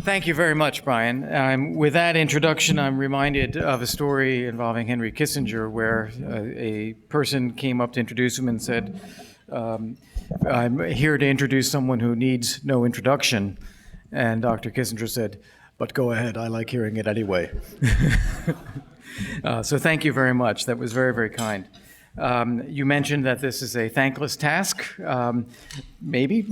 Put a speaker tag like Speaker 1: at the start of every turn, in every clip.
Speaker 1: Thank you very much, Brian. With that introduction, I'm reminded of a story involving Henry Kissinger where a person came up to introduce him and said, I'm here to introduce someone who needs no introduction. And Dr. Kissinger said, but go ahead, I like hearing it anyway. So thank you very much. That was very, very kind. You mentioned that this is a thankless task. Maybe,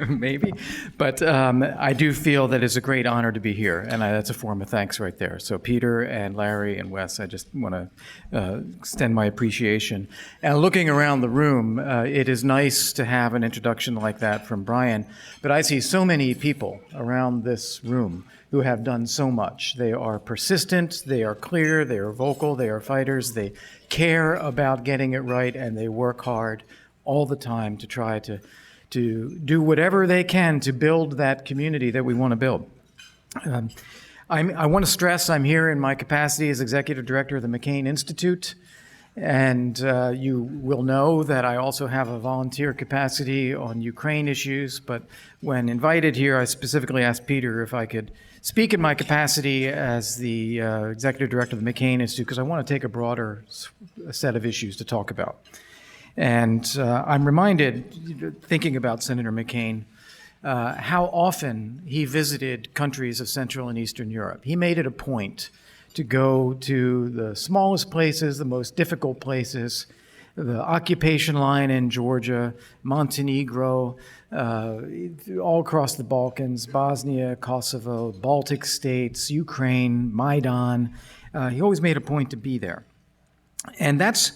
Speaker 1: maybe. But I do feel that it's a great honor to be here, and that's a form of thanks right there. So Peter and Larry and Wes, I just want to extend my appreciation. And looking around the room, it is nice to have an introduction like that from Brian, but I see so many people around this room who have done so much. They are persistent, they are clear, they are vocal, they are fighters, they care about getting it right, and they work hard all the time to try to do whatever they can to build that community that we want to build. I want to stress I'm here in my capacity as Executive Director of the McCain Institute, and you will know that I also have a volunteer capacity on Ukraine issues, but when invited here, I specifically asked Peter if I could speak in my capacity as the Executive Director of the McCain Institute, because I want to take a broader set of issues to talk about. And I'm reminded, thinking about Senator McCain, how often he visited countries of Central and Eastern Europe. He made it a point to go to the smallest places, the most difficult places, the occupation line in Georgia, Montenegro, all across the Balkans, Bosnia, Kosovo, Baltic states, Ukraine, Maidan. He always made a point to be there. And that's,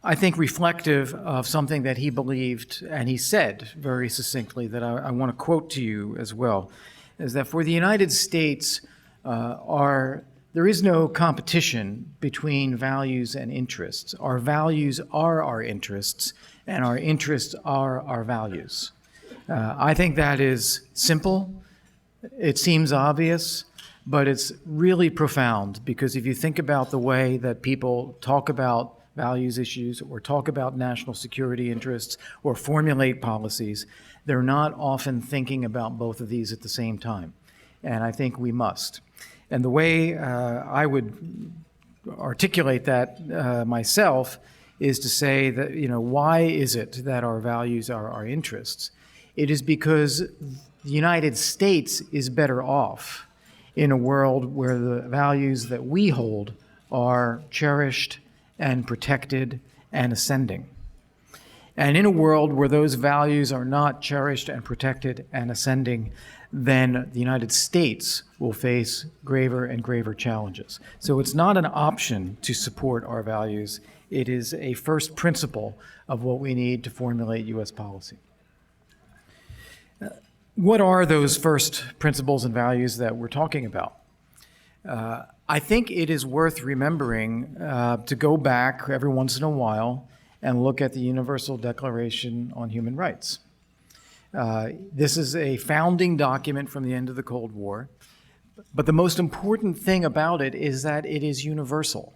Speaker 1: I think, reflective of something that he believed, and he said very succinctly, that I want to quote to you as well, is that for the United States, there is no competition between values and interests. Our values are our interests, and our interests are our values. I think that is simple. It seems obvious, but it's really profound, because if you think about the way that people talk about values issues or talk about national security interests or formulate policies, they're not often thinking about both of these at the same time. And I think we must. And the way I would articulate that myself is to say that, why is it that our values are our interests? It is because the United States is better off in a world where the values that we hold are cherished and protected and ascending. And in a world where those values are not cherished and protected and ascending, then the United States will face graver and graver challenges. So it's not an option to support our values. It is a first principle of what we need to formulate U.S. policy. What are those first principles and values that we're talking about? I think it is worth remembering to go back every once in a while and look at the Universal Declaration on Human Rights. This is a founding document from the end of the Cold War, but the most important thing about it is that it is universal.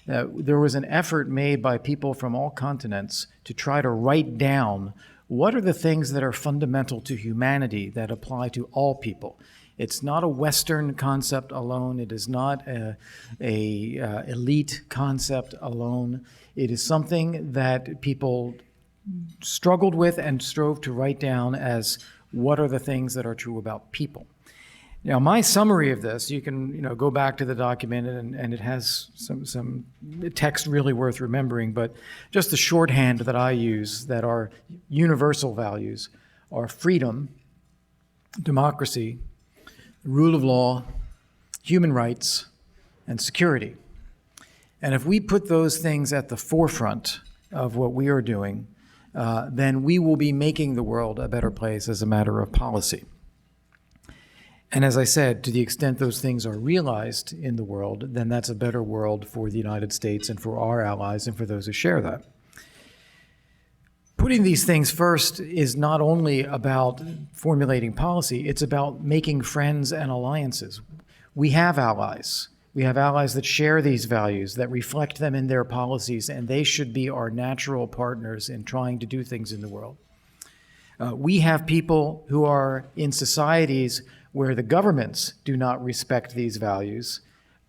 Speaker 1: There was an effort made by people from all continents to try to write down what are the things that are fundamental to humanity that apply to all people. It's not a Western concept alone. It is not a elite concept alone. It is something that people struggled with and strove to write down as what are the things that are true about people. Now, my summary of this, you can go back to the document, and it has some text really worth remembering, but just the shorthand that I use that are universal values are freedom, democracy, rule of law, human rights, and security. And if we put those things at the forefront of what we are doing, then we will be making the world a better place as a matter of policy. And as I said, to the extent those things are realized in the world, then that's a better world for the United States and for our allies and for those who share that. Putting these things first is not only about formulating policy, it's about making friends and alliances. We have allies. We have allies that share these values, that reflect them in their policies, and they should be our natural partners in trying to do things in the world. We have people who are in societies where the governments do not respect these values,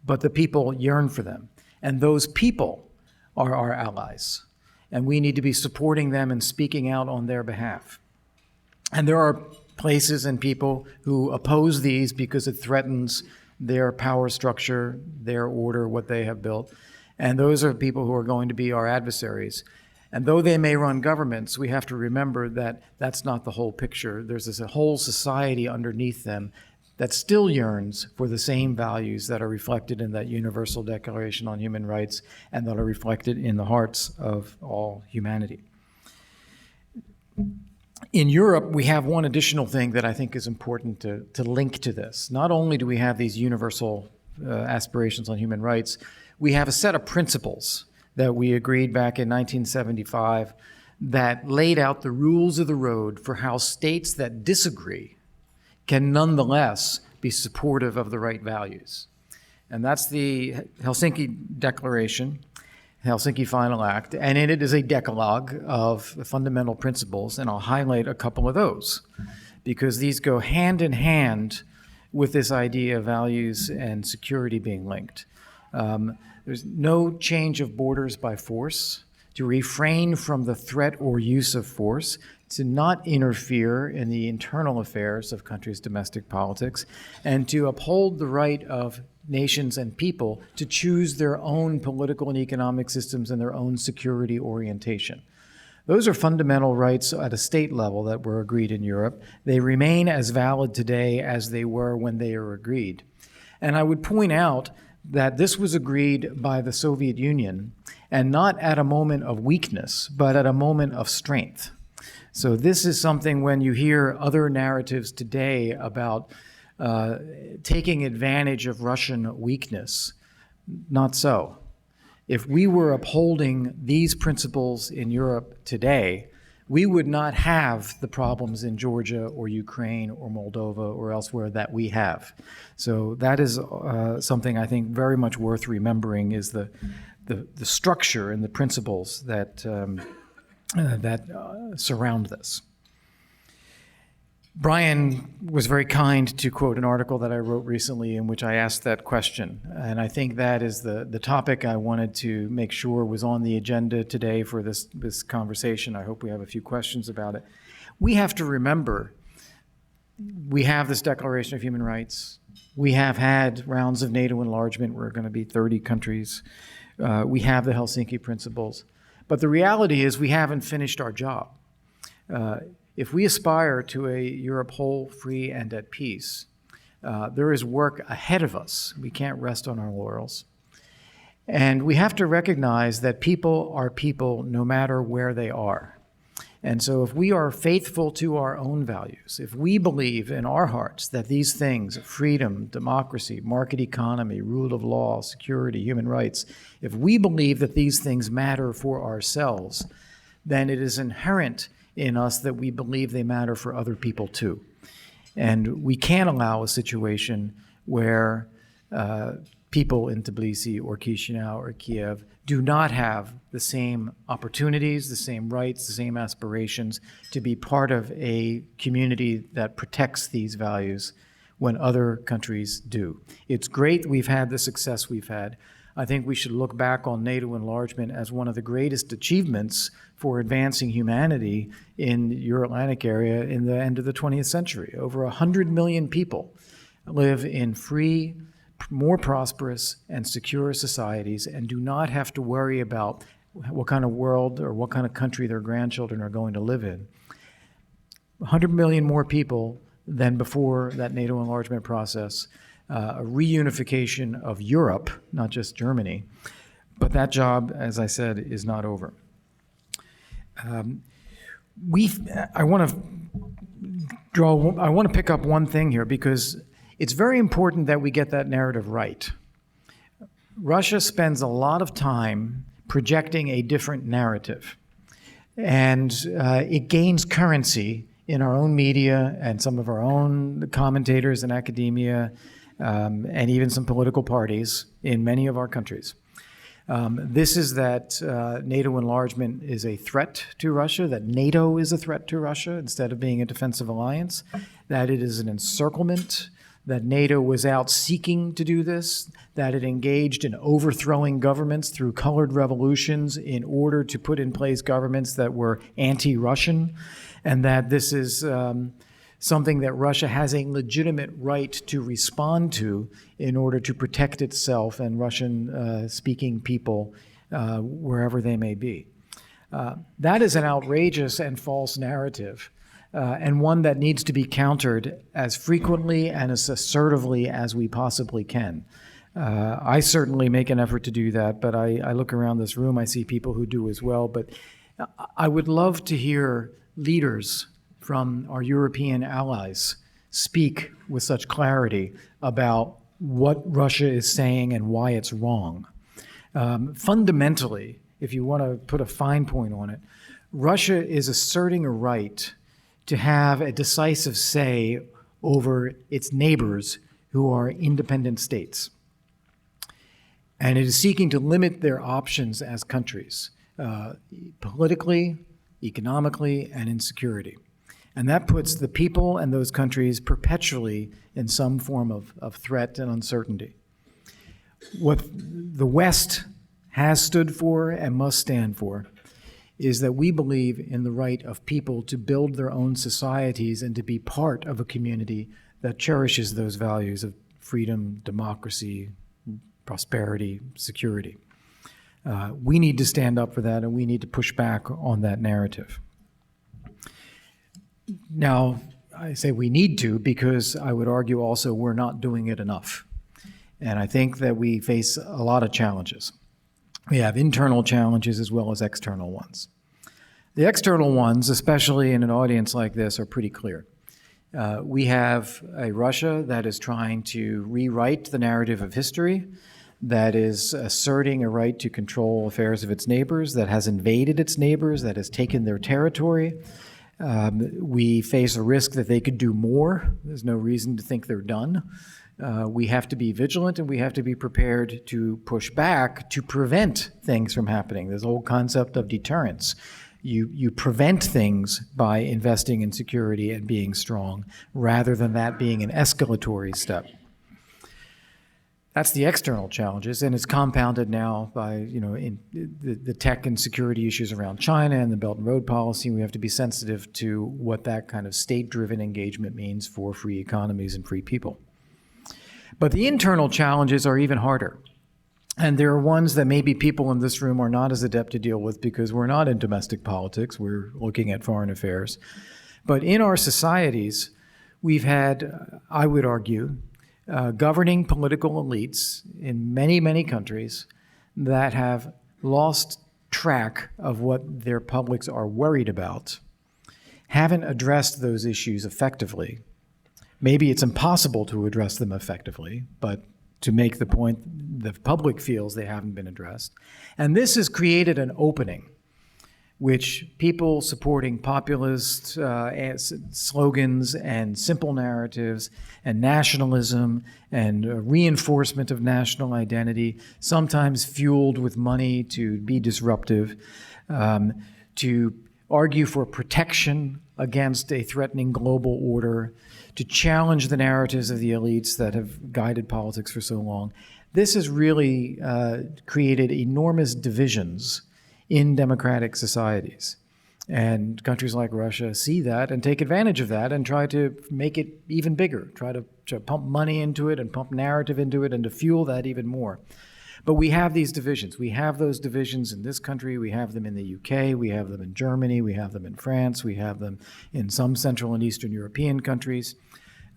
Speaker 1: but the people yearn for them. And those people are our allies. And we need to be supporting them and speaking out on their behalf. And there are places and people who oppose these because it threatens their power structure, their order, what they have built. And those are people who are going to be our adversaries. And though they may run governments, we have to remember that that's not the whole picture. There's this whole society underneath them that still yearns for the same values that are reflected in that Universal Declaration on Human Rights and that are reflected in the hearts of all humanity. In Europe, we have one additional thing that I think is important to link to this. Not only do we have these universal aspirations on human rights, we have a set of principles that we agreed back in 1975 that laid out the rules of the road for how states that disagree can nonetheless be supportive of the right values. And that's the Helsinki Declaration, Helsinki Final Act, and in it is a decalogue of fundamental principles, and I'll highlight a couple of those because these go hand in hand with this idea of values and security being linked. There's no change of borders by force, to refrain from the threat or use of force, to not interfere in the internal affairs of countries' domestic politics, and to uphold the right of nations and people to choose their own political and economic systems and their own security orientation. Those are fundamental rights at a state level that were agreed in Europe. They remain as valid today as they were when they were agreed. And I would point out that this was agreed by the Soviet Union, and not at a moment of weakness, but at a moment of strength. So this is something when you hear other narratives today about taking advantage of Russian weakness, not so. If we were upholding these principles in Europe today, we would not have the problems in Georgia or Ukraine or Moldova or elsewhere that we have. So that is something I think very much worth remembering, is the structure and the principles that surround this. Brian was very kind to quote an article that I wrote recently in which I asked that question. And I think that is the topic I wanted to make sure was on the agenda today for this conversation. I hope we have a few questions about it. We have to remember, we have this Declaration of Human Rights. We have had rounds of NATO enlargement. We're going to be 30 countries. We have the Helsinki Principles. But the reality is we haven't finished our job. If we aspire to a Europe whole, free, and at peace, there is work ahead of us. We can't rest on our laurels. And we have to recognize that people are people no matter where they are. And so if we are faithful to our own values, if we believe in our hearts that these things, freedom, democracy, market economy, rule of law, security, human rights, if we believe that these things matter for ourselves, then it is inherent in us that we believe they matter for other people too. And we can't allow a situation where people in Tbilisi or Chisinau or Kiev do not have the same opportunities, the same rights, the same aspirations to be part of a community that protects these values when other countries do. It's great we've had the success we've had. I think we should look back on NATO enlargement as one of the greatest achievements for advancing humanity in the Euro-Atlantic area in the end of the 20th century. Over 100 million people live in free, more prosperous, and secure societies and do not have to worry about what kind of world or what kind of country their grandchildren are going to live in. 100 million more people than before that NATO enlargement process. A reunification of Europe, not just Germany. But that job, as I said, is not over. I want to pick up one thing here because it's very important that we get that narrative right. Russia spends a lot of time projecting a different narrative, and it gains currency in our own media and some of our own commentators in academia, and even some political parties in many of our countries. This is that NATO enlargement is a threat to Russia, that NATO is a threat to Russia instead of being a defensive alliance, that it is an encirclement that NATO was out seeking to do this, that it engaged in overthrowing governments through colored revolutions in order to put in place governments that were anti-Russian, and that this is something that Russia has a legitimate right to respond to in order to protect itself and Russian-speaking people wherever they may be. That is an outrageous and false narrative, and one that needs to be countered as frequently and as assertively as we possibly can. I certainly make an effort to do that, but I look around this room, I see people who do as well. But I would love to hear leaders from our European allies speak with such clarity about what Russia is saying and why it's wrong. Fundamentally, if you want to put a fine point on it, Russia is asserting a right to have a decisive say over its neighbors who are independent states. And it is seeking to limit their options as countries, politically, economically, and in security. And that puts the people and those countries perpetually in some form of threat and uncertainty. What the West has stood for and must stand for is that we believe in the right of people to build their own societies and to be part of a community that cherishes those values of freedom, democracy, prosperity, security. We need to stand up for that, and we need to push back on that narrative. Now, I say we need to because I would argue also we're not doing it enough. And I think that we face a lot of challenges. We have internal challenges as well as external ones. The external ones, especially in an audience like this, are pretty clear. We have a Russia that is trying to rewrite the narrative of history, that is asserting a right to control affairs of its neighbors, that has invaded its neighbors, that has taken their territory. We face a risk that they could do more. There's no reason to think they're done. We have to be vigilant, and we have to be prepared to push back to prevent things from happening. There's a whole concept of deterrence. You prevent things by investing in security and being strong, rather than that being an escalatory step. That's the external challenges, and it's compounded now by in the tech and security issues around China and the Belt and Road policy. We have to be sensitive to what that kind of state-driven engagement means for free economies and free people. But the internal challenges are even harder. And there are ones that maybe people in this room are not as adept to deal with because we're not in domestic politics, we're looking at foreign affairs. But in our societies, we've had, I would argue, governing political elites in many, many countries that have lost track of what their publics are worried about, haven't addressed those issues effectively. Maybe it's impossible to address them effectively, but to make the point, the public feels they haven't been addressed. And this has created an opening, which people supporting populist slogans and simple narratives and nationalism and reinforcement of national identity, sometimes fueled with money to be disruptive, to argue for protection against a threatening global order, to challenge the narratives of the elites that have guided politics for so long. This has really created enormous divisions in democratic societies. And countries like Russia see that and take advantage of that and try to make it even bigger, try to pump money into it and pump narrative into it and to fuel that even more. But we have these divisions. We have those divisions in this country. We have them in the UK. We have them in Germany. We have them in France. We have them in some Central and Eastern European countries.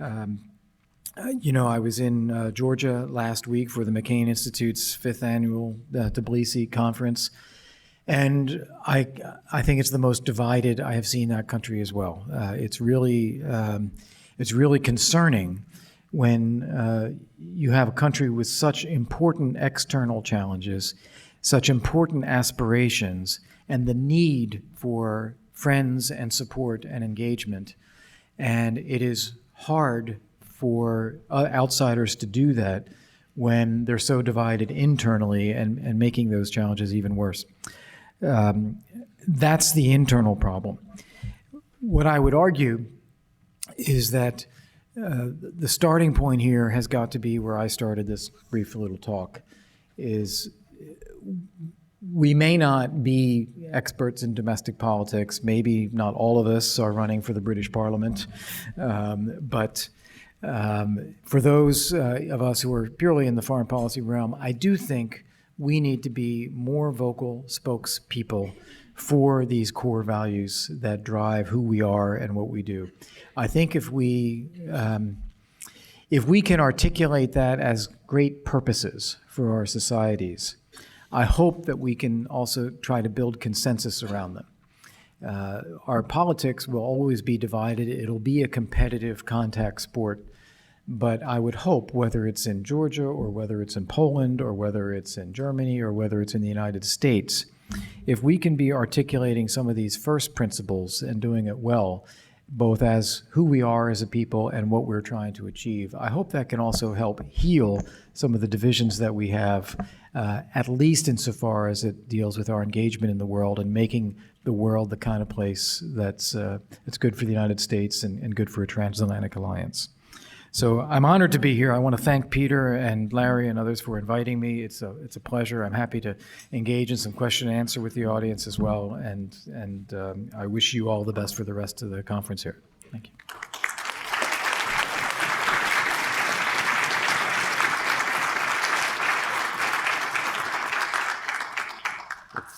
Speaker 1: I was in Georgia last week for the McCain Institute's 5th annual Tbilisi conference. And I think it's the most divided I have seen that country as well. It's really concerning when you have a country with such important external challenges, such important aspirations, and the need for friends and support and engagement. And it is hard for outsiders to do that when they're so divided internally and making those challenges even worse. That's the internal problem. What I would argue is that The starting point here has got to be where I started this brief little talk, is we may not be experts in domestic politics. Maybe not all of us are running for the British Parliament, but for those of us who are purely in the foreign policy realm, I do think we need to be more vocal spokespeople for these core values that drive who we are and what we do. I think if we can articulate that as great purposes for our societies, I hope that we can also try to build consensus around them. Our politics will always be divided. It'll be a competitive contact sport. But I would hope, whether it's in Georgia or whether it's in Poland or whether it's in Germany or whether it's in the United States, if we can be articulating some of these first principles and doing it well, both as who we are as a people and what we're trying to achieve, I hope that can also help heal some of the divisions that we have, at least insofar as it deals with our engagement in the world and making the world the kind of place that's good for the United States and good for a transatlantic alliance. So I'm honored to be here. I want to thank Peter and Larry and others for inviting me. It's a pleasure. I'm happy to engage in some question and answer with the audience as well. And I wish you all the best for the rest of the conference here. Thank you.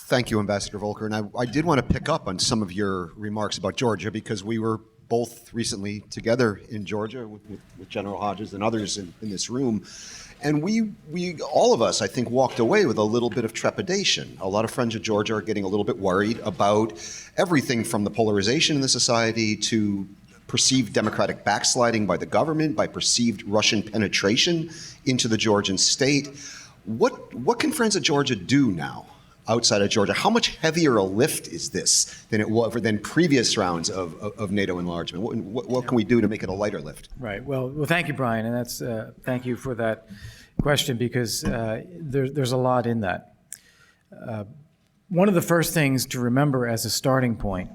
Speaker 2: Thank you, Ambassador Volker. And I did want to pick up on some of your remarks about Georgia, because we were both recently together in Georgia with General Hodges and others in this room. And we all of us, I think, walked away with a little bit of trepidation. A lot of friends of Georgia are getting a little bit worried about everything from the polarization in the society to perceived democratic backsliding by the government, by perceived Russian penetration into the Georgian state. What can friends of Georgia do now outside of Georgia? How much heavier a lift is this than previous rounds of NATO enlargement? What can we do to make it a lighter lift?
Speaker 1: Right. Well, thank you, Brian, and that's thank you for that question, because there's a lot in that. One of the first things to remember as a starting point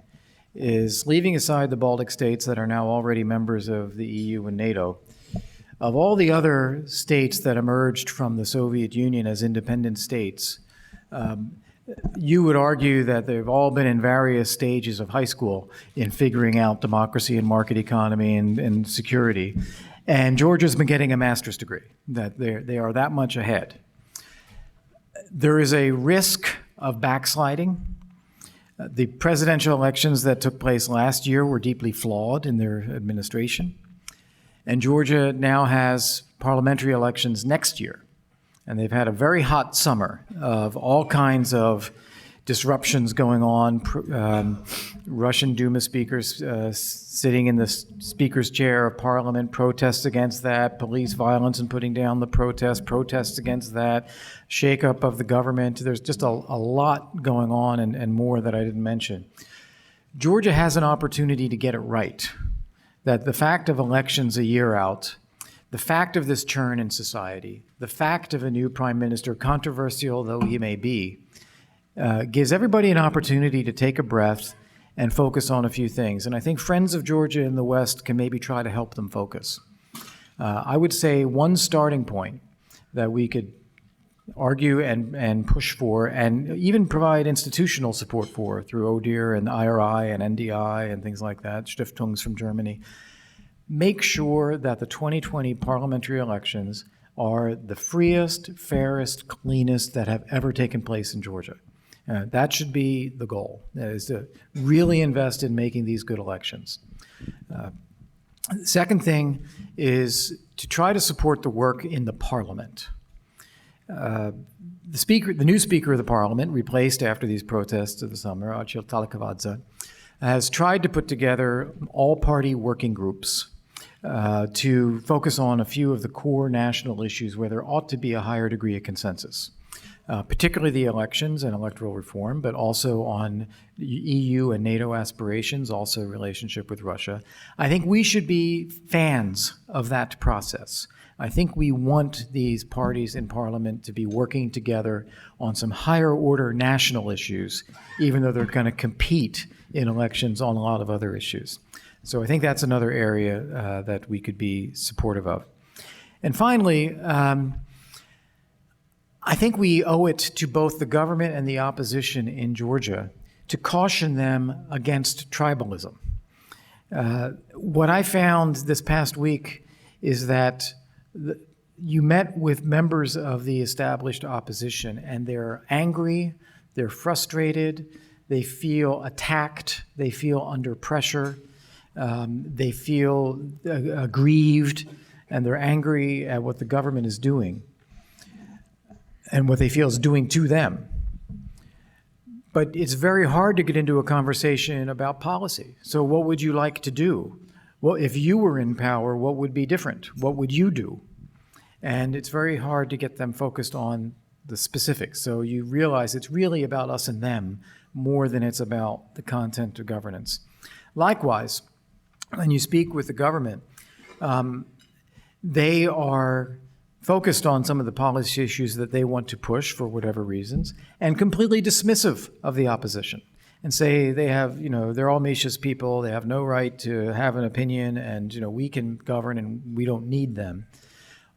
Speaker 1: is, leaving aside the Baltic states that are now already members of the EU and NATO, of all the other states that emerged from the Soviet Union as independent states, you would argue that they've all been in various stages of high school in figuring out democracy and market economy and security. And Georgia's been getting a master's degree, that they are that much ahead. There is a risk of backsliding. The presidential elections that took place last year were deeply flawed in their administration. And Georgia now has parliamentary elections next year. And they've had a very hot summer of all kinds of disruptions going on. Russian Duma speakers sitting in the speaker's chair of parliament, protests against that, police violence and putting down the protests against that, shakeup of the government. There's just a lot going on and more that I didn't mention. Georgia has an opportunity to get it right. That the fact of elections a year out, the fact of this churn in society, the fact of a new prime minister, controversial though he may be, gives everybody an opportunity to take a breath and focus on a few things. And I think friends of Georgia in the West can maybe try to help them focus. I would say one starting point that we could argue and push for, and even provide institutional support for through ODIHR and IRI and NDI and things like that, Stiftungs from Germany. Make sure that the 2020 parliamentary elections are the freest, fairest, cleanest that have ever taken place in Georgia. That should be the goal, is to really invest in making these good elections. The second thing is to try to support the work in the parliament. The new speaker of the parliament, replaced after these protests of the summer, Achil Talakavadze, has tried to put together all-party working groups to focus on a few of the core national issues where there ought to be a higher degree of consensus, particularly the elections and electoral reform, but also on EU and NATO aspirations, also relationship with Russia. I think we should be fans of that process. I think we want these parties in Parliament to be working together on some higher order national issues, even though they're going to compete in elections on a lot of other issues. So I think that's another area that we could be supportive of. And finally, I think we owe it to both the government and the opposition in Georgia to caution them against tribalism. What I found this past week is that you met with members of the established opposition, and they're angry, they're frustrated, they feel attacked, they feel under pressure, they feel aggrieved, and they're angry at what the government is doing and what they feel is doing to them. But it's very hard to get into a conversation about policy. So what would you like to do? Well, if you were in power, what would be different? What would you do? And it's very hard to get them focused on the specifics. So you realize it's really about us and them more than it's about the content of governance. Likewise, when you speak with the government, they are focused on some of the policy issues that they want to push for whatever reasons, and completely dismissive of the opposition, and say they have, they're all Misha's people, they have no right to have an opinion, and, we can govern and we don't need them.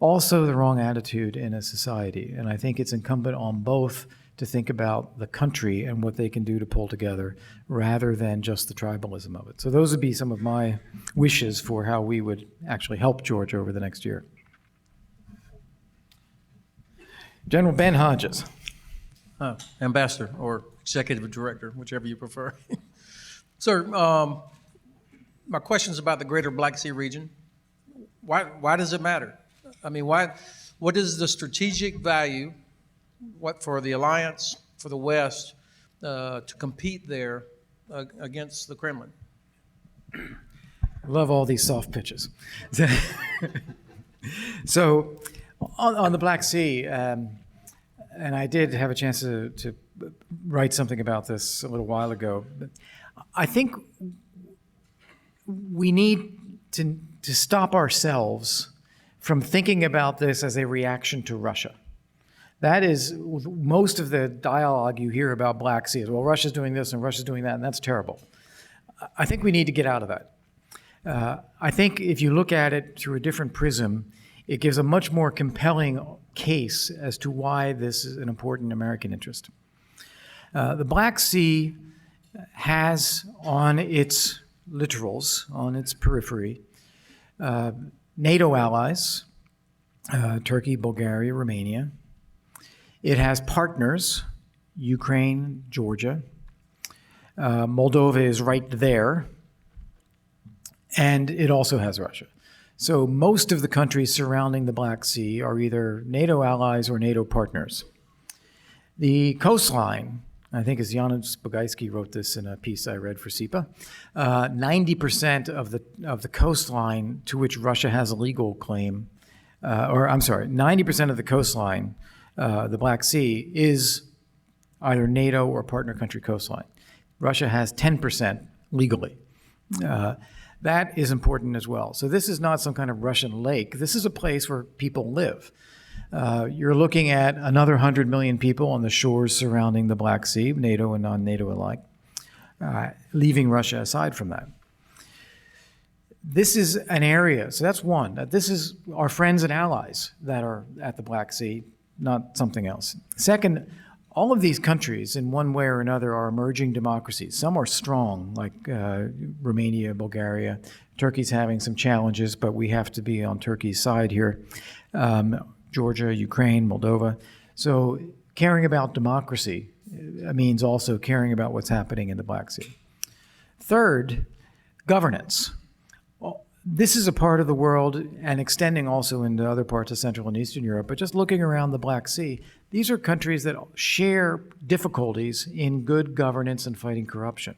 Speaker 1: Also the wrong attitude in a society, and I think it's incumbent on both to think about the country and what they can do to pull together rather than just the tribalism of it. So those would be some of my wishes for how we would actually help Georgia over the next year. General Ben Hodges.
Speaker 3: Ambassador or Executive Director, whichever you prefer. Sir, my question is about the greater Black Sea region. Why does it matter? I mean, what is the strategic value, for the alliance, for the West, to compete there against the Kremlin?
Speaker 1: I love all these soft pitches. So on the Black Sea, and I did have a chance to write something about this a little while ago, but I think we need to stop ourselves from thinking about this as a reaction to Russia. That is, most of the dialogue you hear about Black Sea is, well, Russia's doing this and Russia's doing that, and that's terrible. I think we need to get out of that. I think if you look at it through a different prism, it gives a much more compelling case as to why this is an important American interest. The Black Sea has on its littorals, on its periphery, NATO allies, Turkey, Bulgaria, Romania. It has partners, Ukraine, Georgia. Moldova is right there. And it also has Russia. So most of the countries surrounding the Black Sea are either NATO allies or NATO partners. The coastline, I think as Janusz Bogajski wrote this in a piece I read for CEPA, 90% of the coastline to which Russia has a legal claim, 90% of the coastline, the Black Sea, is either NATO or partner country coastline. Russia has 10% legally. That is important as well. So this is not some kind of Russian lake. This is a place where people live. You're looking at another 100 million people on the shores surrounding the Black Sea, NATO and non-NATO alike, leaving Russia aside from that. This is an area, so that's one. This is our friends and allies that are at the Black Sea, not something else. Second, all of these countries, in one way or another, are emerging democracies. Some are strong, like Romania, Bulgaria. Turkey's having some challenges, but we have to be on Turkey's side here. Georgia, Ukraine, Moldova. So caring about democracy means also caring about what's happening in the Black Sea. Third, governance. This is a part of the world, and extending also into other parts of Central and Eastern Europe, but just looking around the Black Sea, these are countries that share difficulties in good governance and fighting corruption.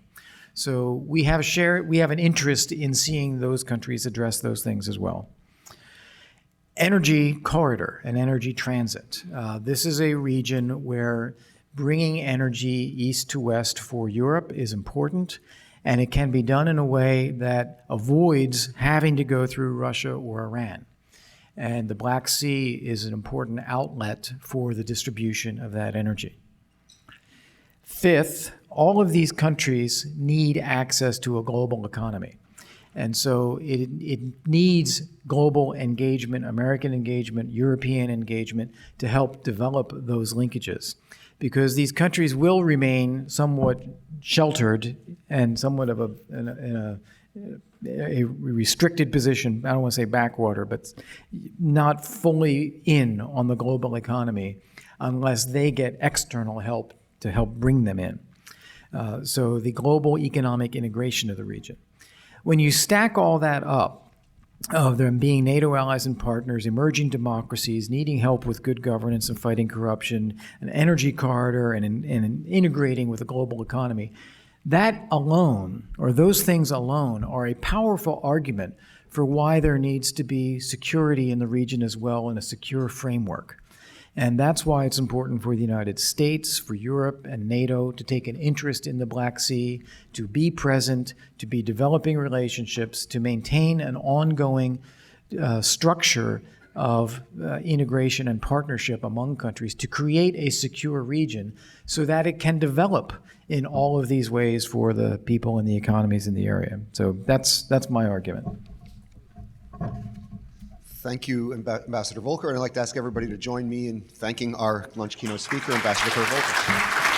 Speaker 1: So we have an interest in seeing those countries address those things as well. Energy corridor and energy transit. This is a region where bringing energy east to west for Europe is important, and it can be done in a way that avoids having to go through Russia or Iran. And the Black Sea is an important outlet for the distribution of that energy. Fifth, all of these countries need access to a global economy. And so it needs global engagement, American engagement, European engagement to help develop those linkages. Because these countries will remain somewhat sheltered and somewhat of a restricted position. I don't want to say backwater, but not fully in on the global economy unless they get external help to help bring them in. So the global economic integration of the region. When you stack all that up, of them being NATO allies and partners, emerging democracies, needing help with good governance and fighting corruption, an energy corridor, and integrating with the global economy, that alone, or those things alone, are a powerful argument for why there needs to be security in the region as well, and a secure framework. And that's why it's important for the United States, for Europe and NATO to take an interest in the Black Sea, to be present, to be developing relationships, to maintain an ongoing structure of integration and partnership among countries, to create a secure region so that it can develop in all of these ways for the people and the economies in the area. So that's my argument.
Speaker 2: Thank you, Ambassador Volker, and I'd like to ask everybody to join me in thanking our lunch keynote speaker, Ambassador Volker.